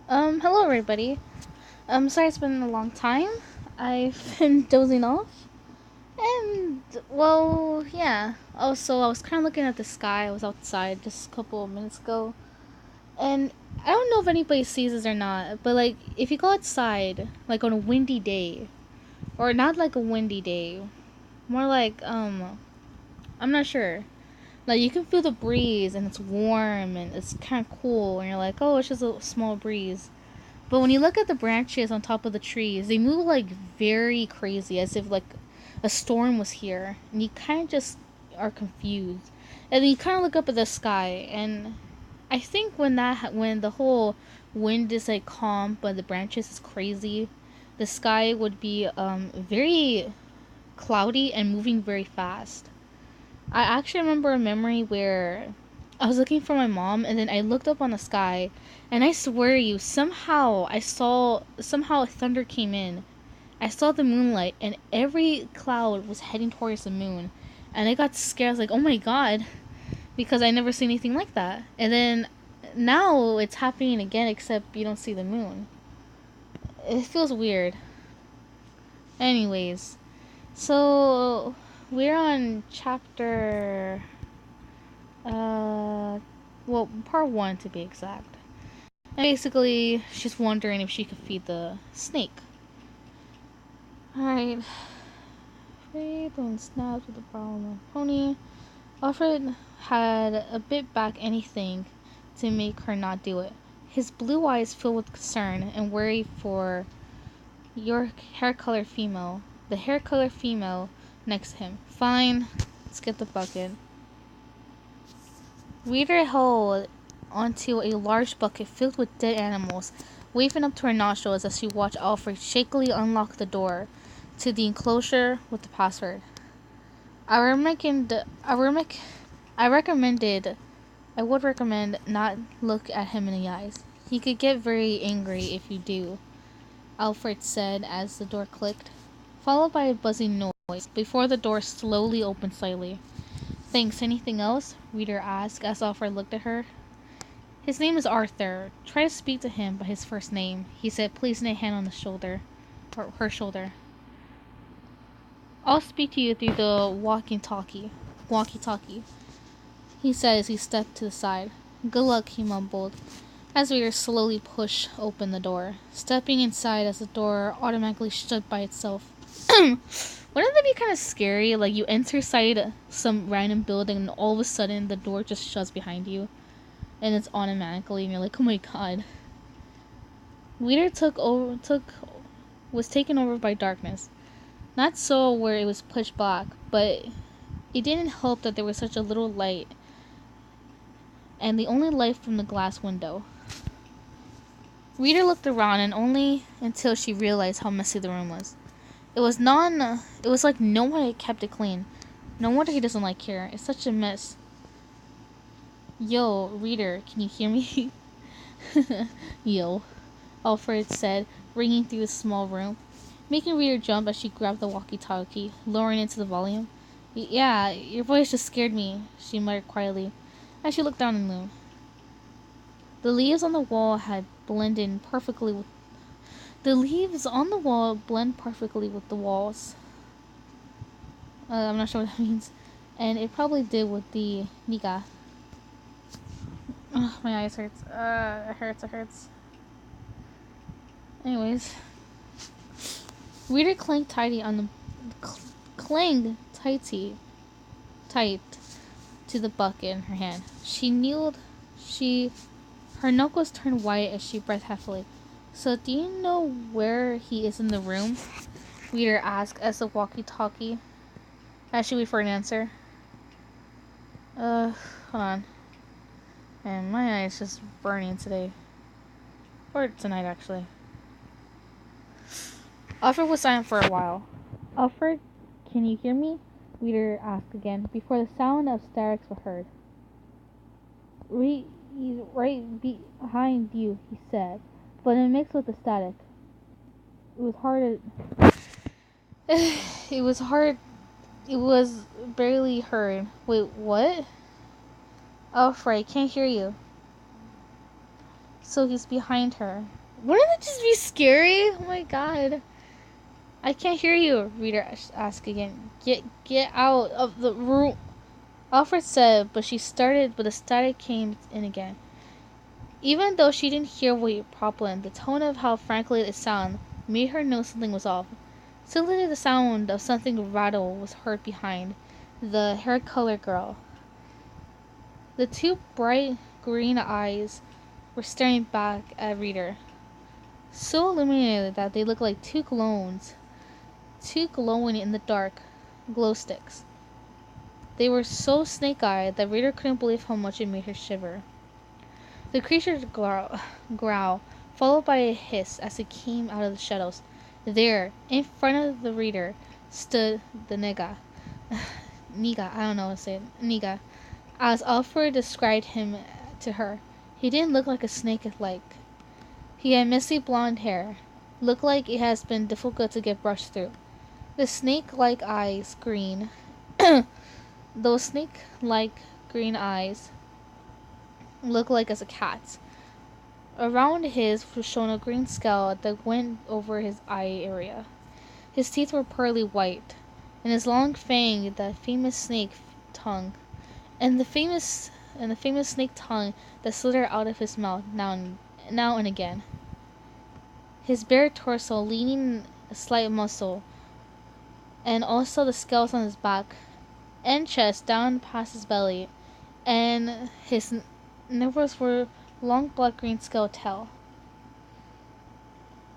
Hello everybody. Sorry it's been a long time. I've been dozing off. And, well, yeah. Also, I was kind of looking at the sky. I was outside just a couple of minutes ago. And I don't know if anybody sees this or not, but, like, if you go outside, like, on a windy day, or not like a windy day, more like, I'm not sure. Like, you can feel the breeze, and it's warm, and it's kind of cool, and you're like, oh, it's just a small breeze. But when you look at the branches on top of the trees, they move like very crazy, as if like a storm was here, and you kind of just are confused. And then you kind of look up at the sky, and I think when the whole wind is like calm, but the branches is crazy, the sky would be very cloudy and moving very fast. I actually remember a memory where I was looking for my mom, and then I looked up on the sky, and I swear to you, somehow thunder came in. I saw the moonlight, and every cloud was heading towards the moon, and I got scared. I was like, "Oh my god," because I never seen anything like that. And then now it's happening again, except you don't see the moon. It feels weird. Anyways, so we're on chapter Uh, well, part one to be exact. And basically, she's wondering if she could feed the snake. Alright. Faith and snaps with the problem of pony. Alfred had a bit back anything to make her not do it. His blue eyes filled with concern and worry for your hair color female. The hair color female next to him. Fine, let's get the bucket. Reader held onto a large bucket filled with dead animals, waving up to her nostrils as she watched Alfred shakily unlock the door to the enclosure with the password. I recommended I would recommend not look at him in the eyes. He could get very angry if you do, Alfred said as the door clicked, followed by a buzzing noise before the door slowly opened slightly. Thanks, anything else? Reader asked as Alfred looked at her. His name is Arthur. Try to speak to him by his first name, he said, placing a hand on the shoulder, or her shoulder. I'll speak to you through the walkie-talkie, he said as he stepped to the side. Good luck, he mumbled, as Reader slowly pushed open the door, stepping inside as the door automatically shut by itself. Wouldn't that be kind of scary? Like, you enter inside some random building and all of a sudden the door just shuts behind you. And it's automatically, and you're like, oh my god. Weeder was taken over by darkness. Not so where it was pitch black, but it didn't help that there was such a little light, and the only light from the glass window. Reader looked around, and only until she realized how messy the room was. It was like no one had kept it clean. No wonder he doesn't like here. It's such a mess. Yo, Reader, can you hear me? Yo, Alfred said, ringing through the small room, making Reader jump as she grabbed the walkie-talkie, lowering it to the volume. Yeah, your voice just scared me, she muttered quietly, as she looked down the moon. The leaves on the wall blend perfectly with the walls. I'm not sure what that means. And it probably did with the Nika. Ugh, my eyes hurts. It hurts. Anyways. Reader clinged tight to the bucket in her hand. She kneeled. Her knuckles turned white as she breathed heavily. So, do you know where he is in the room? Reader asked as the walkie-talkie. As she waited for an answer. Hold on. And my eye is just burning today. Or tonight, actually. Alfred was silent for a while. Alfred, can you hear me? Reader asked again, before the sound of hysterics was heard. He's right behind you, he said, but it mixed with the static. It was hard. It was barely heard. Wait, what? Alfred, can't hear you. So he's behind her. Wouldn't that just be scary? Oh my god. I can't hear you, reader asked again. Get out of the room. Alfred said, but the static came in again. Even though she didn't hear what properly, the tone of how frankly it sounded made her know something was off. Suddenly the sound of something rattle was heard behind the hair-colored girl. The two bright green eyes were staring back at Reader, so illuminated that they looked like two glowing in the dark glow sticks. They were so snake-eyed that Reader couldn't believe how much it made her shiver. The creature's growl, followed by a hiss as it came out of the shadows. There, in front of the Reader, stood the Niga. Niga, I don't know what to say. Niga. As Alfred described him to her, he didn't look like a snake like. He had messy blonde hair, looked like it has been difficult to get brushed through. The snake-like eyes, green. Those snake-like green eyes looked like as a cat's. Around his was shown a green scale that went over his eye area. His teeth were pearly white, and his long fang, the famous snake tongue, and the famous snake tongue that slithered out of his mouth now and again. His bare torso leaning a slight muscle, and also the scales on his back and chest down past his belly, and his nipples were long black green scale tail.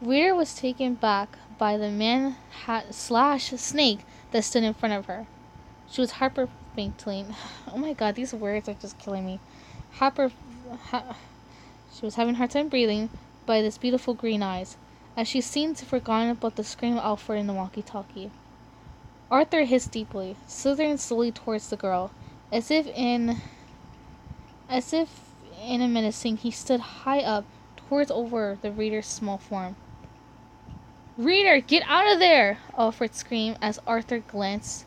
Reader was taken back by the man slash snake that stood in front of her. She was hyperventilating. Oh my god, these words are just killing me. She was having a hard time breathing by this beautiful green eyes, as she seemed to have forgotten about the scream of Alfred in the walkie-talkie. Arthur hissed deeply, slithering slowly towards the girl, as if in a menacing. He stood high up, towards over the Reader's small form. "Reader, get out of there!" Alfred screamed as Arthur glance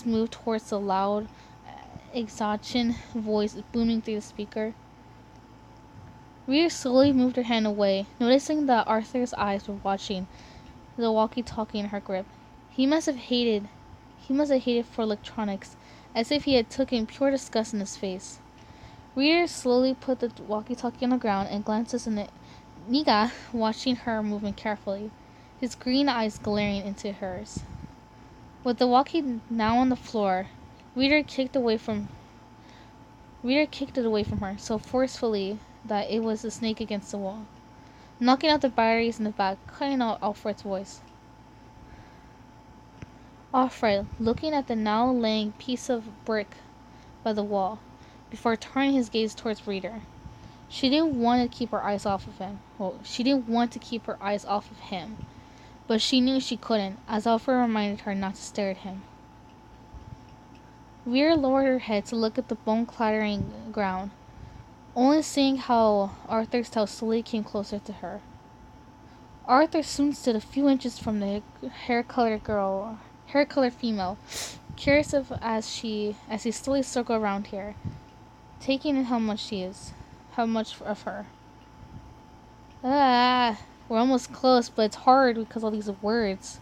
moved towards the loud, exhaustion voice booming through the speaker. Reader slowly moved her hand away, noticing that Arthur's eyes were watching the walkie-talkie in her grip. He must have hated for electronics, as if he had taken pure disgust in his face. Reader slowly put the walkie-talkie on the ground and glances in it. Niga watching her movement carefully, his green eyes glaring into hers. With the walkie now on the floor, Reader kicked it away from her so forcefully that it was a snake against the wall, knocking out the batteries in the back, cutting out Alfred's voice. Alfred, looking at the now laying piece of brick by the wall, before turning his gaze towards Reader. She didn't want to keep her eyes off of him. But she knew she couldn't, as Alfred reminded her not to stare at him. Reader lowered her head to look at the bone-clattering ground, only seeing how Arthur's tail slowly came closer to her. Arthur soon stood a few inches from the hair-colored female, curious as he slowly circled around here, taking in how much of her. We're almost close, but it's hard because of all these words.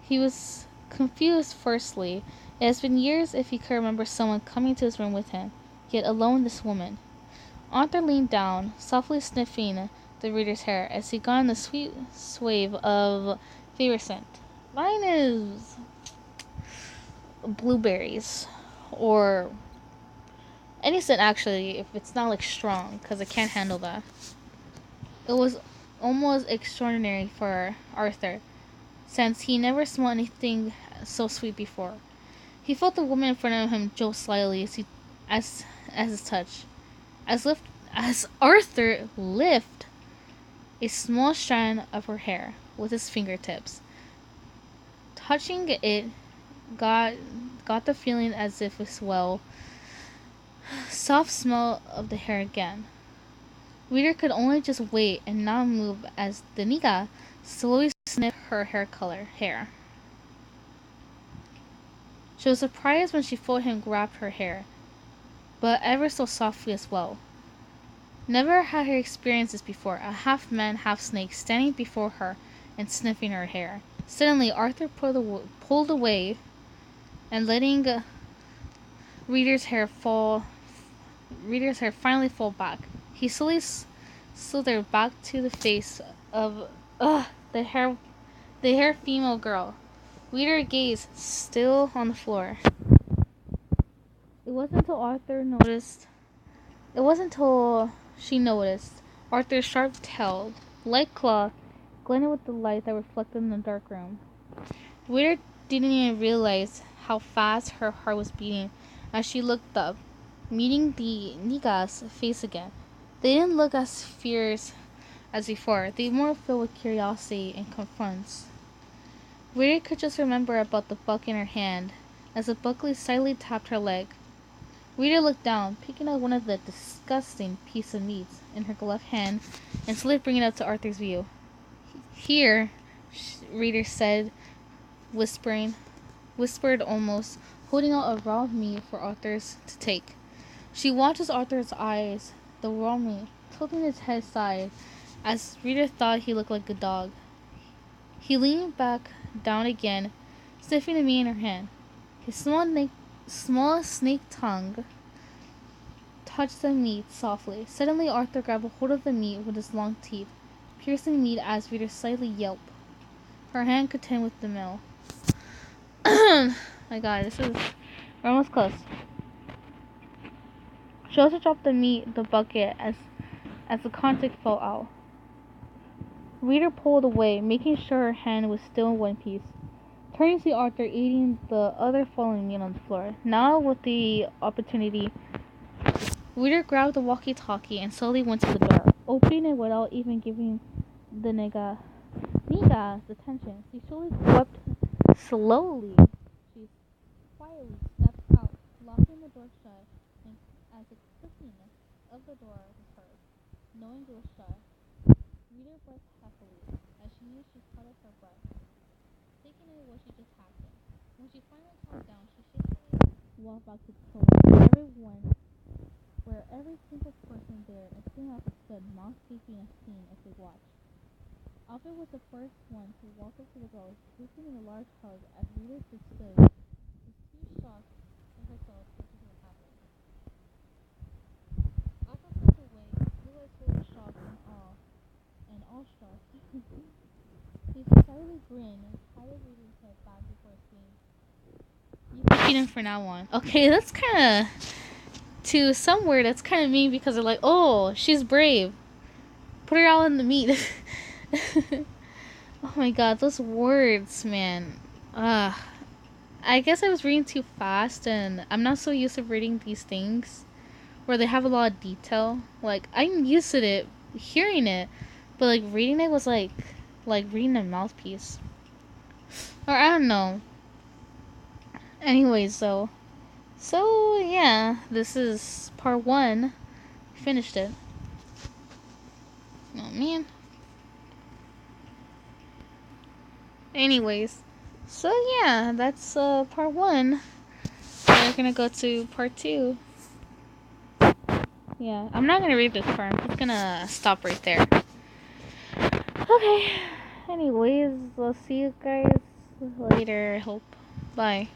He was confused firstly. It has been years if he could remember someone coming to his room with him, yet alone this woman. Arthur leaned down, softly sniffing the Reader's hair as he got in the sweet swave of favorite scent. Mine is blueberries, or any scent actually, if it's not like strong, because I can't handle that. It was almost extraordinary for Arthur, since he never smelled anything so sweet before. He felt the woman in front of him jolt slightly as his touch, as Arthur lifted a small strand of her hair with his fingertips. Touching it got the feeling as if it was soft smell of the hair again. Reader could only just wait and not move as the Niga slowly sniffed her hair. She was surprised when she felt him grab her hair, but ever so softly as well. Never had her experienced this before, a half-man, half-snake standing before her and sniffing her hair. Suddenly, Arthur pulled away and letting Reader's hair finally fall back. He slowly slithered back to the face of the hair female girl. Reader gazed still on the floor. It wasn't until she noticed Arthur's sharp tail, like claw, glinted with the light that reflected in the dark room. Reader didn't even realize how fast her heart was beating as she looked up, meeting the Niga's face again. They didn't look as fierce as before. They were more filled with curiosity and confronts. Reader could just remember about the buck in her hand as the Buckley silently tapped her leg. Reader looked down, picking up one of the disgusting piece of meat in her gloved hand and slowly bringing it up to Arthur's view. Here, Reader said, whispered almost, holding out a raw meat for Arthur's to take. She watches Arthur's eyes, the raw meat, tilting his head aside, as Reader thought he looked like a dog. He leaned back down again, sniffing the meat in her hand. His small snake tongue touched the meat softly. Suddenly, Arthur grabbed a hold of the meat with his long teeth, piercing the meat as Reader slightly yelped. Her hand contended with the mill. My God, we're almost close. She also dropped the bucket as the contact fell out. Reader pulled away, making sure her hand was still in one piece. Turning to Arthur, eating the other fallen meat on the floor. Now, with the opportunity, Reader grabbed the walkie-talkie and slowly went to the door, opening it without even giving the Niga's attention. She slowly, she quietly stepped out, locking the door shut, and as the clicking of the door was heard, knowing it was shut, Reader breathed heavily, as she knew she caught up her breath, thinking of what she just happened. When she finally calmed down, she shakily walked back to the pillow, where every single person there, including Alfred, stood mock-taping a scene as they watched. Alfred was the first one to walk up to the girl, swooping in a large hug as Reader stood, with too shocked in herself to see what happened. Alfred looked away, blue eyes full of shock and awestruck. He slightly grinned and patted Reader's head back before saying, "You can feed him from now on." Okay, that's kind of, to some word, that's kind of mean because they're like, oh, she's brave. Put her out in the meat. Oh my God, those words, man. I guess I was reading too fast, and I'm not so used to reading these things where they have a lot of detail. Like, I'm used to it, hearing it, but like reading it was like reading a mouthpiece. Or I don't know. Anyways, so yeah, this is part 1. Finished it. Oh man. Anyways, so yeah, that's part 1. We're gonna go to part 2. Yeah, I'm not gonna read this part. I'm just gonna stop right there. Okay. Anyways, I'll see you guys later, I hope. Bye.